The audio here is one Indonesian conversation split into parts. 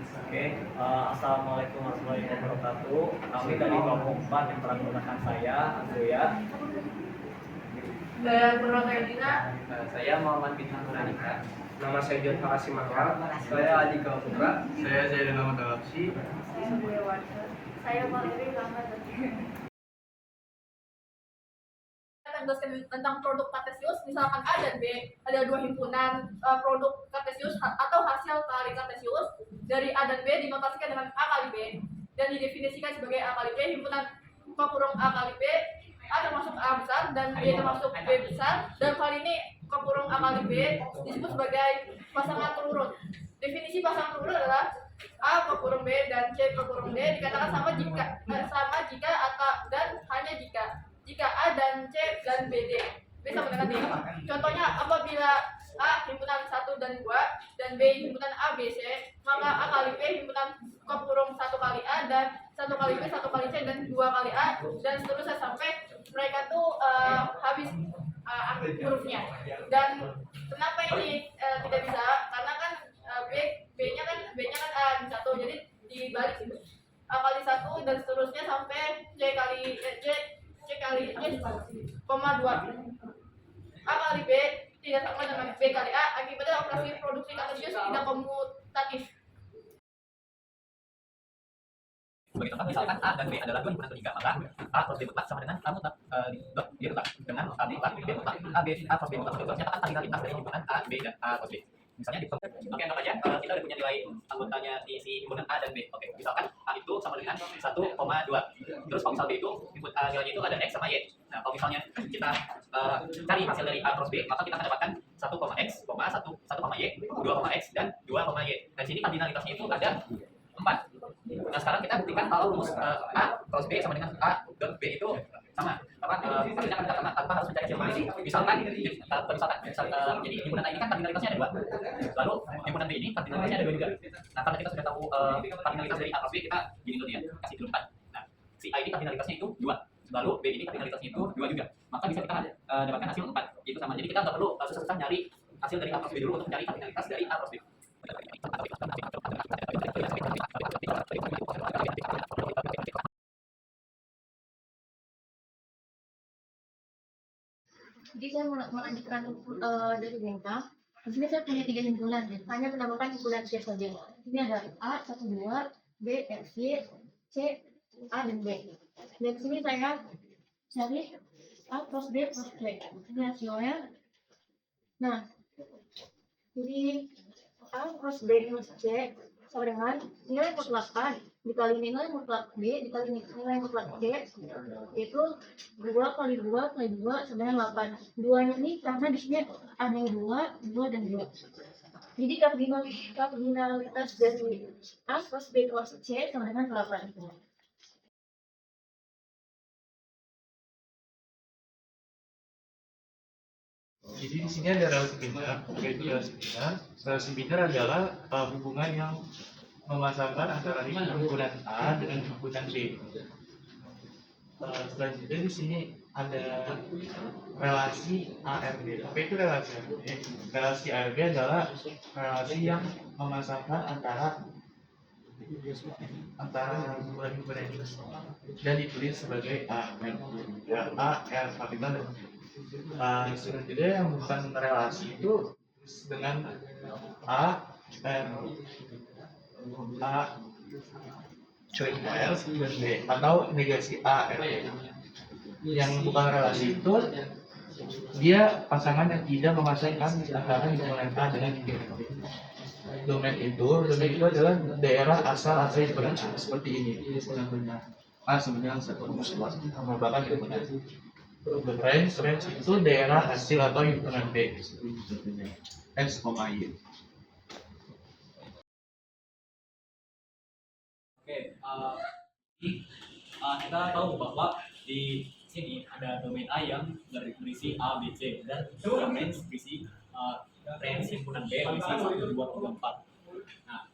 Oke, Assalamualaikum warahmatullahi wabarakatuh. Kami dari kelompok 4 yang telah menggunakan saya, Andrea. Dan Purwakayudina. Saya Muhammad bin Nuranika. Nama saya John Hakasim Akmal. Saya Adika Putra. Saya Zaidul Ahmad Al-Habsyi. Saya Buya Warsa. Saya Valeri Rahmat. Tentang produk Cartesius, misalkan A dan B, ada dua himpunan produk Cartesius atau hasil kali Cartesius dari A dan B dinotasikan dengan A kali B dan didefinisikan sebagai A kali B. Himpunan kurung A kali B, A termasuk A besar dan B termasuk B besar, dan kali ini kurung A kali B disebut sebagai pasangan terurut. Definisi pasangan terurut adalah A kurung B dan C kurung D dikatakan sama jika atau dan hanya jika A dan C dan BD sama dengan D. Contohnya, apabila A himpunan 1 dan 2 dan B himpunan A, B, C, maka A kali B himpunan kurung 1 kali A dan 1 kali B, 1 kali C dan 2 kali A dan seterusnya sampai mereka tuh habis hurufnya. Dan kenapa ini tidak bisa? Karena kan B-nya kan A di 1, jadi dibalik itu. A kali 1 dan seterusnya sampai C kali 2. A kali B tidak sama dengan B kali A akibatnya operasi produksi Cartesius tidak komutatif. Sebagai contoh, misalkan A dan B adalah dua himpunan ketiga, maka A plus B mutlak sama dengan A mutlak B mutlak dengan A mutlak B mutlak A plus B mutlak. Contohnya nyatakan tanggal lintas dari himpunan A, B dan A plus B. Misalnya oke, anggap aja kita udah punya nilai anggotanya di si himpunan A dan B. Oke, misalkan A itu sama dengan 1,2. Terus kalau misal B itu nilainya itu ada X sama Y. Nah, kalau misalnya kita cari hasil dari A cross B, maka kita akan dapatkan 1,X, 1,Y, 2,X dan 2,Y. Dan sini kardinalitasnya itu ada 4. Nah, sekarang kita buktikan kalau rumus A cross B sama dengan A dot B itu sama. Hasilnya akan sama tanpa harus mencari hasil posisi. Misalkan jadi himpunan A ini kan kardinalitasnya ada 2. Lalu himpunan B ini kardinalitasnya ada 2 juga. Nah, karena kita sudah tahu kardinalitas dari A cross B, kita gini dulu ya, kasih dulu 4. Nah, si A ini kardinalitasnya itu 2. Lalu B ini kardinalitasnya itu 2 juga. Maka bisa kita dapatkan hasil 4. Itu sama. Jadi kita nggak perlu susah-susah nyari hasil dari A cross B dulu untuk mencari kardinalitas dari A cross B. Jadi saya melanjutkan dari bengkel. Di sini saya punya 3 himpunan, hanya menambahkan himpunan C saja. Ini ada A 1, 2, B, C, A dan B. Dan di sini saya cari A plus B plus C. Ini hasilnya. Nah, jadi A plus B plus C sama dengan nilai mutlak A dikali nilai mutlak B dikali nilai mutlak C itu 2 kali 2 kali 2 sama dengan 8. 2 ini karena di sini ada 2 dan 2. Jadi kardinalitas dari A plus B plus C sama dengan 8. Jadi di sini ada relasi biner. Relasi biner adalah hubungan yang memasangkan antara himpunan A dengan himpunan B. Selanjutnya di sini ada relasi ARB. Apa itu relasi ARB? Relasi ARB adalah relasi yang memasangkan antara himpunan ini dan ditulis sebagai A, R, kapital dan selanjutnya yang bukan relasi itu dengan A, R, A, join R dan B atau negasi A, R. Yang bukan relasi itu dia pasangan yang tidak memasangkan antara himpunan A dengan B. Domain itu adalah daerah asal himpunan A seperti ini. A sebenarnya satu rumus merupakan himpunan. Range itu daerah hasil atau himpunan B. X, Y. Oke, kita tahu bahwa di sini ada domain A yang berisi A, B, C dan domain berisi range himpunan B berisi 1, 2, 3, 4. Nah,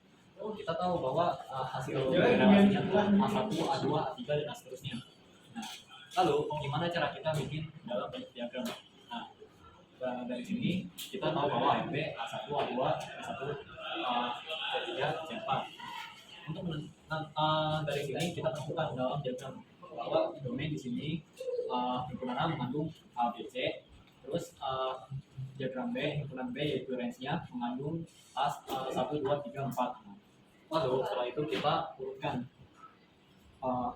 kita tahu bahwa hasil relasinya itu A1, A2, A3 dan seterusnya. Nah, lalu gimana cara kita bikin dalam bentuk diagram? Nah, dari sini kita tahu bahwa AB A1, A2, A1, C3, C4. untuk dari sini kita tentukan dalam diagram bahwa domain di sini himpunan A mengandung A, B, C. Terus diagram B, himpunan B yaitu range-nya mengandung A 1, 2, 3, 4. Lalu setelah itu kita urutkan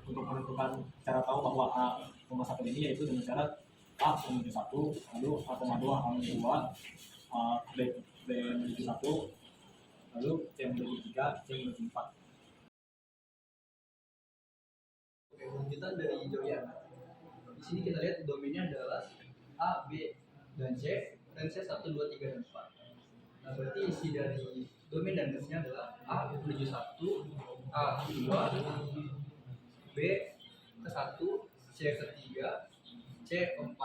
untuk menentukan cara tahu bahwa A, 1 ini yaitu dengan cara A menuju 1, lalu A, 2 A menuju 2, B menuju 1, lalu C menuju 3, C menuju 4. Oke, lanjutan dari Joyan. Di sini kita lihat domainnya adalah A, B, dan C, range-nya 1, 2, 3, dan 4. Nah, berarti isi dari domain dan range-nya adalah A menuju 1, A 2, B ke 1, C ke 3, C ke 4.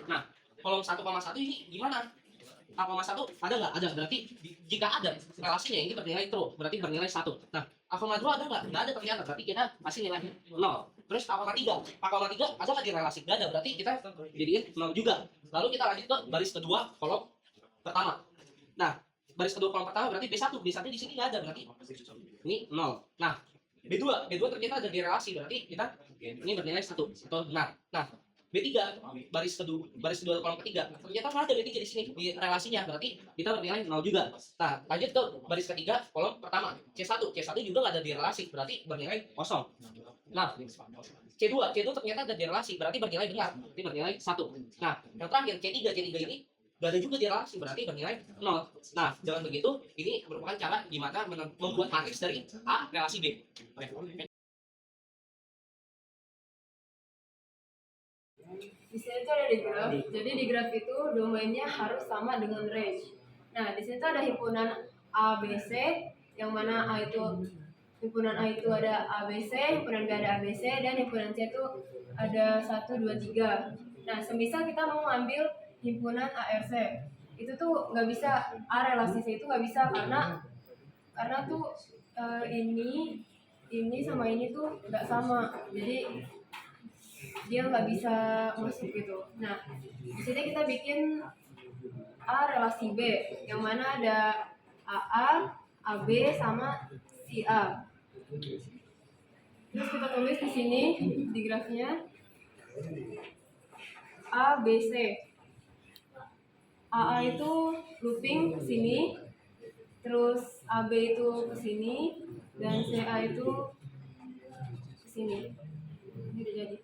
Nah, kolom 1,1 ini gimana? A,1 ada nggak? Ada. Berarti jika ada relasinya ini bernilai true, berarti bernilai 1. Nah, A,2 ada nggak? Nggak ada ternyata. Berarti kita kasih nilai 0. Terus A,3. A,3 ada nggak di relasi? Nggak ada. Berarti kita jadiin 0 juga. Lalu kita lanjut ke baris kedua kolom pertama. Nah, baris kedua kolom pertama berarti B1. B1 di sini nggak ada. Berarti ini 0. Nah, B2 ternyata ada di relasi. Berarti kita ini bernilai 1 atau benar. Nah, B3 baris kedua kolom ketiga ternyata ada B3 di sini di relasinya, berarti kita bernilai 0 juga. Nah, lanjut ke baris ketiga kolom pertama C1 juga nggak ada di relasi, berarti bernilai 0. Nah, C2 ternyata ada di relasi, berarti bernilai benar, berarti bernilai 1. Nah, yang terakhir C3 ini nggak ada juga di relasi, berarti bernilai 0. Nah, jangan begitu, ini merupakan cara gimana membuat matriks dari A relasi B. Di sini tuh ada di graf, jadi di graf itu domainnya harus sama dengan range. Nah, di sini tuh ada himpunan A, B, C, yang mana himpunan A itu ada A, B, C, himpunan B ada A, B, C, dan himpunan C itu ada 1, 2, 3. Nah, semisal kita mau ngambil himpunan A, R, C, itu tuh nggak bisa, A relasi C itu nggak bisa karena tuh ini sama ini tuh nggak sama, jadi dia nggak bisa masuk gitu. Nah, di sini kita bikin A relasi B, yang mana ada AA, AB sama si A. Terus kita tulis di sini di grafnya A, B, C. AA itu looping ke sini, terus AB itu ke sini, dan CA itu ke sini. Ini udah jadi.